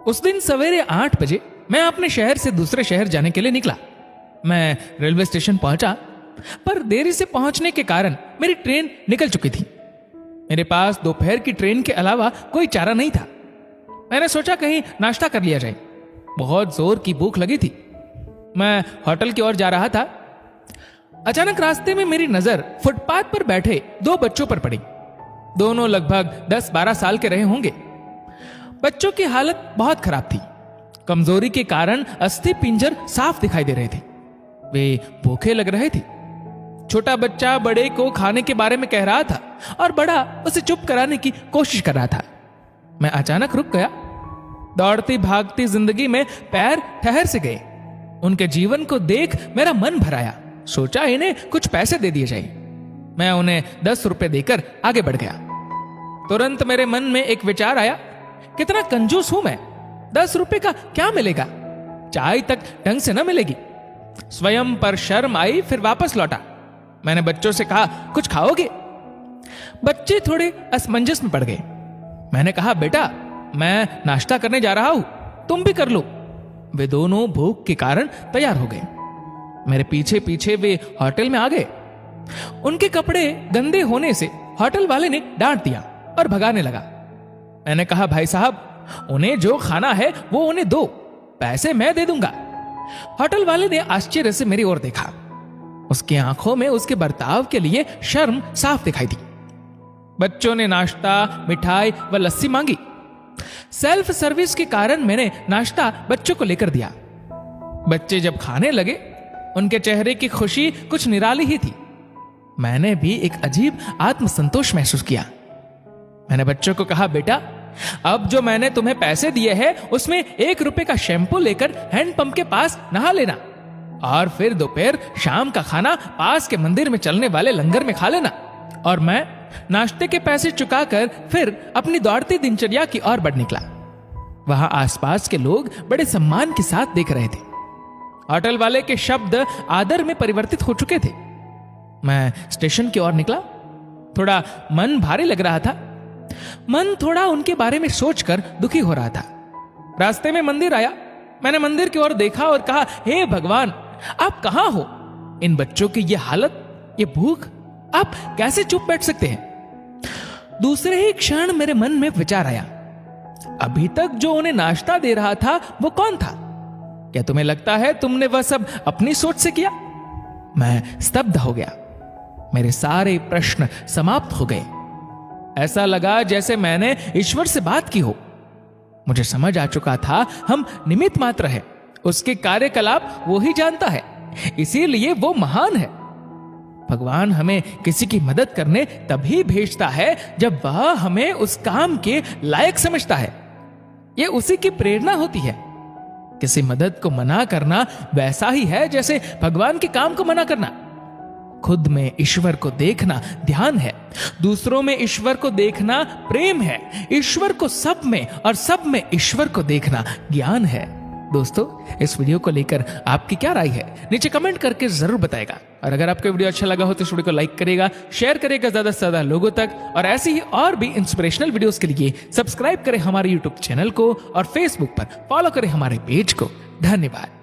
उस दिन सवेरे 8 बजे मैं अपने शहर से दूसरे शहर जाने के लिए निकला। मैं रेलवे स्टेशन पहुंचा, पर देरी से पहुंचने के कारण मेरी ट्रेन निकल चुकी थी। मेरे पास दोपहर की ट्रेन के अलावा कोई चारा नहीं था। मैंने सोचा कहीं नाश्ता कर लिया जाए। बहुत जोर की भूख लगी थी। मैं होटल की ओर जा रहा था। अचानक रास्ते में मेरी नजर फुटपाथ पर बैठे 2 बच्चों पर पड़ी। दोनों लगभग 10-12 साल के रहे होंगे। बच्चों की हालत बहुत खराब थी। कमजोरी के कारण अस्थि पिंजर साफ दिखाई दे रहे थे। वे भूखे लग रहे थे। छोटा बच्चा बड़े को खाने के बारे में कह रहा था और बड़ा उसे चुप कराने की कोशिश कर रहा था। मैं अचानक रुक गया। दौड़ती भागती जिंदगी में पैर ठहर से गए। उनके जीवन को देख मेरा मन भर आया। सोचा इन्हें कुछ पैसे दे दिए जाए। मैं उन्हें 10 रुपए देकर आगे बढ़ गया। तुरंत मेरे मन में एक विचार आया, कितना कंजूस हूं मैं। 10 रुपए का क्या मिलेगा? चाय तक ढंग से न मिलेगी। स्वयं पर शर्म आई, फिर वापस लौटा। मैंने बच्चों से कहा, कुछ खाओगे? बच्चे थोड़े असमंजस में पड़ गए। मैंने कहा, बेटा मैं नाश्ता करने जा रहा हूं, तुम भी कर लो। वे दोनों भूख के कारण तैयार हो गए। मेरे पीछे पीछे वे होटल में आ गए। उनके कपड़े गंदे होने से होटल वाले ने डांट दिया और भगाने लगा। मैंने कहा, भाई साहब उन्हें जो खाना है वो उन्हें दो, पैसे मैं दे दूंगा। होटल वाले ने आश्चर्य से मेरी ओर देखा। उसकी आंखों में उसके बर्ताव के लिए शर्म साफ दिखाई दी। बच्चों ने नाश्ता, मिठाई व लस्सी मांगी। सेल्फ सर्विस के कारण मैंने नाश्ता बच्चों को लेकर दिया। बच्चे जब खाने लगे, उनके चेहरे की खुशी कुछ निराली ही थी। मैंने भी एक अजीब आत्मसंतोष महसूस किया। मैंने बच्चों को कहा, बेटा अब जो मैंने तुम्हें पैसे दिए हैं उसमें 1 रुपए का शैंपू लेकर हैंडपंप के पास नहा लेना और फिर दोपहर शाम का खाना पास के मंदिर में चलने वाले लंगर में खा लेना। और मैं नाश्ते के पैसे चुकाकर फिर अपनी दौड़ती दिनचर्या की ओर बढ़ निकला। वहां आसपास के लोग बड़े सम्मान के साथ देख रहे थे। होटल वाले के शब्द आदर में परिवर्तित हो चुके थे। मैं स्टेशन की ओर निकला। थोड़ा मन भारी लग रहा था। मन थोड़ा उनके बारे में सोचकर दुखी हो रहा था। रास्ते में मंदिर आया। मैंने मंदिर की ओर देखा और कहा, हे भगवान आप कहां हो? इन बच्चों की ये हालत, ये भूख, आप कैसे चुप बैठ सकते हैं? दूसरे ही क्षण मेरे मन में विचार आया, अभी तक जो उन्हें नाश्ता दे रहा था वो कौन था? क्या तुम्हें लगता है तुमने वह सब अपनी सोच से किया? मैं स्तब्ध हो गया। मेरे सारे प्रश्न समाप्त हो गए। ऐसा लगा जैसे मैंने ईश्वर से बात की हो। मुझे समझ आ चुका था हम निमित्त मात्र है, उसके कार्यकलाप वो ही जानता है, इसीलिए वो महान है। भगवान हमें किसी की मदद करने तभी भेजता है जब वह हमें उस काम के लायक समझता है। ये उसी की प्रेरणा होती है। किसी मदद को मना करना वैसा ही है जैसे भगवान के काम को मना करना। खुद में ईश्वर को देखना ध्यान है, दूसरों में ईश्वर को देखना प्रेम है, ईश्वर को सब में और सब में ईश्वर को देखना ज्ञान है। दोस्तों, इस वीडियो को लेकर आपकी क्या राय है नीचे कमेंट करके जरूर बताएगा। और अगर आपको वीडियो अच्छा लगा हो तो इस वीडियो को लाइक करेगा, शेयर करेगा ज्यादा से ज्यादा लोगों तक। और ऐसी ही और भी इंस्पिरेशनल वीडियोस के लिए सब्सक्राइब करें हमारे यूट्यूब चैनल को और फेसबुक पर फॉलो करें हमारे पेज को। धन्यवाद।